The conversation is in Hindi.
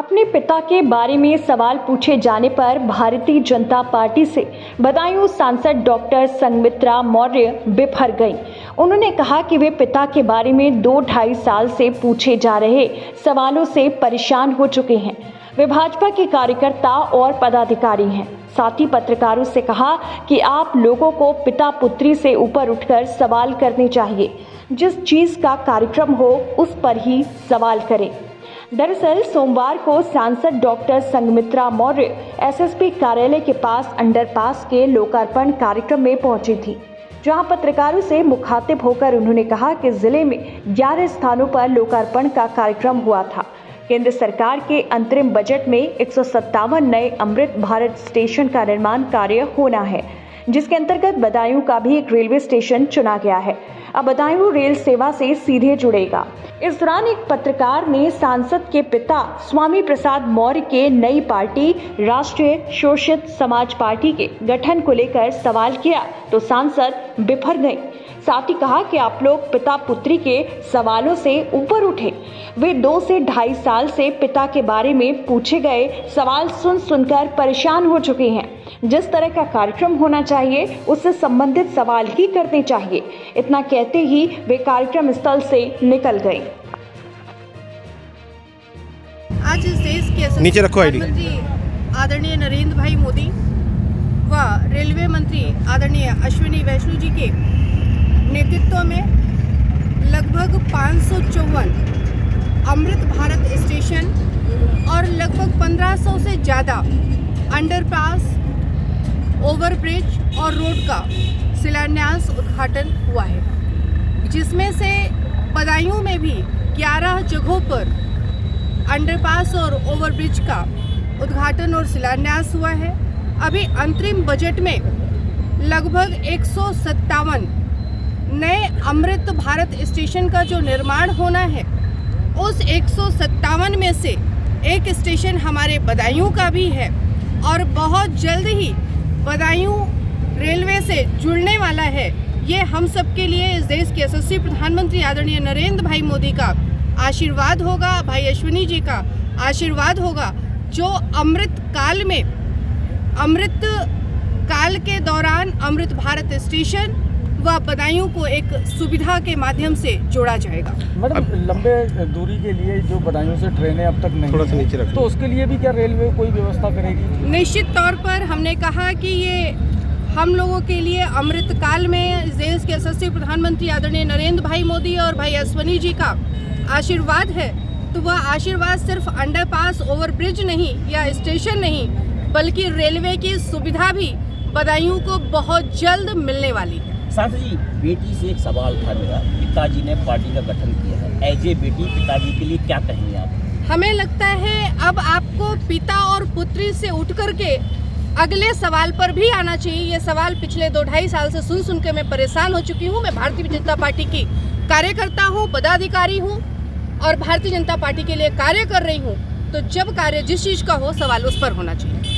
अपने पिता के बारे में सवाल पूछे जाने पर भारतीय जनता पार्टी से बदायूं सांसद डॉक्टर संघमित्रा मौर्य बिफर गईं। उन्होंने कहा कि वे पिता के बारे में 2-2.5 साल से पूछे जा रहे सवालों से परेशान हो चुके हैं। वे भाजपा के कार्यकर्ता और पदाधिकारी हैं। साथ ही पत्रकारों से कहा कि आप लोगों को पिता पुत्री से ऊपर उठकर सवाल करने चाहिए। जिस चीज का कार्यक्रम हो उस पर ही सवाल करें। दरअसल सोमवार को सांसद डॉक्टर संघमित्रा मौर्य एसएसपी कार्यालय के पास अंडरपास के लोकार्पण कार्यक्रम में पहुंची थी, जहां पत्रकारों से मुखातिब होकर उन्होंने कहा कि जिले में 11 स्थानों पर लोकार्पण का कार्यक्रम हुआ था। केंद्र सरकार के अंतरिम बजट में 157 नए अमृत भारत स्टेशन का निर्माण कार्य होना है, जिसके अंतर्गत बदायूं का भी एक रेलवे स्टेशन चुना गया है। अब बदायूं रेल सेवा से सीधे जुड़ेगा। इस दौरान एक पत्रकार ने सांसद के पिता स्वामी प्रसाद मौर्य के नई पार्टी राष्ट्रीय शोषित समाज पार्टी के गठन को लेकर सवाल किया तो सांसद बिफर गए। साथ ही कहा कि आप लोग पिता पुत्री के सवालों से ऊपर उठे। वे 2 से 2.5 साल से पिता के बारे में पूछे गए सवाल सुनकर परेशान हो चुके हैं। जिस तरह का कार्यक्रम होना चाहिए उससे संबंधित सवाल ही करने चाहिए। इतना कहते ही वे कार्यक्रम स्थल से निकल गए। आज इस देश के नीचे रखो आईडी आदरणीय नरेंद्र भाई मोदी व रेलवे मंत्री आदरणीय अश्विनी वैष्णव जी के नेतृत्व में लगभग 554 अमृत भारत स्टेशन और लगभग 1500 से ज़्यादा अंडरपास, ओवरब्रिज और रोड का शिलान्यास उद्घाटन हुआ है, जिसमें से बदायूं में भी 11 जगहों पर अंडरपास और ओवरब्रिज का उद्घाटन और शिलान्यास हुआ है। अभी अंतरिम बजट में लगभग 157 नए अमृत भारत स्टेशन का जो निर्माण होना है, उस 157 में से एक स्टेशन हमारे बदायूं का भी है और बहुत जल्द ही बदायूं रेलवे से जुड़ने वाला है। ये हम सब के लिए इस देश के यशस्वी प्रधानमंत्री आदरणीय नरेंद्र भाई मोदी का आशीर्वाद होगा, भाई अश्विनी जी का आशीर्वाद होगा, जो अमृत काल के दौरान अमृत भारत स्टेशन व बदायूं को एक सुविधा के माध्यम से जोड़ा जाएगा। मैडम, लंबे दूरी के लिए जो बदायूं से ट्रेनें अब तक नहीं है, तो उसके लिए भी क्या रेलवे कोई व्यवस्था करेगी? निश्चित तौर पर हमने कहा कि ये हम लोगों के लिए अमृत काल में देश के यशस्वी प्रधानमंत्री आदरणीय नरेंद्र भाई मोदी और भाई अश्विनी जी का आशीर्वाद है, तो वह आशीर्वाद सिर्फ अंडरपास, ओवरब्रिज नहीं या स्टेशन नहीं, बल्कि रेलवे की सुविधा भी बदायूं को बहुत जल्द मिलने वाली है। सांसद जी, बेटी से एक सवाल था मेरा। पिताजी ने पार्टी का गठन किया है, एज ए बेटी पिताजी के लिए क्या कहेंगे आप? हमें लगता है अब आपको पिता और पुत्री से उठ करके अगले सवाल पर भी आना चाहिए। ये सवाल पिछले 2-2.5 साल से सुन के मैं परेशान हो चुकी हूँ। मैं भारतीय जनता पार्टी की कार्यकर्ता हूँ, पदाधिकारी हूँ और भारतीय जनता पार्टी के लिए कार्य कर रही हूँ। तो जब कार्य जिस चीज़ का हो, सवाल उस पर होना चाहिए।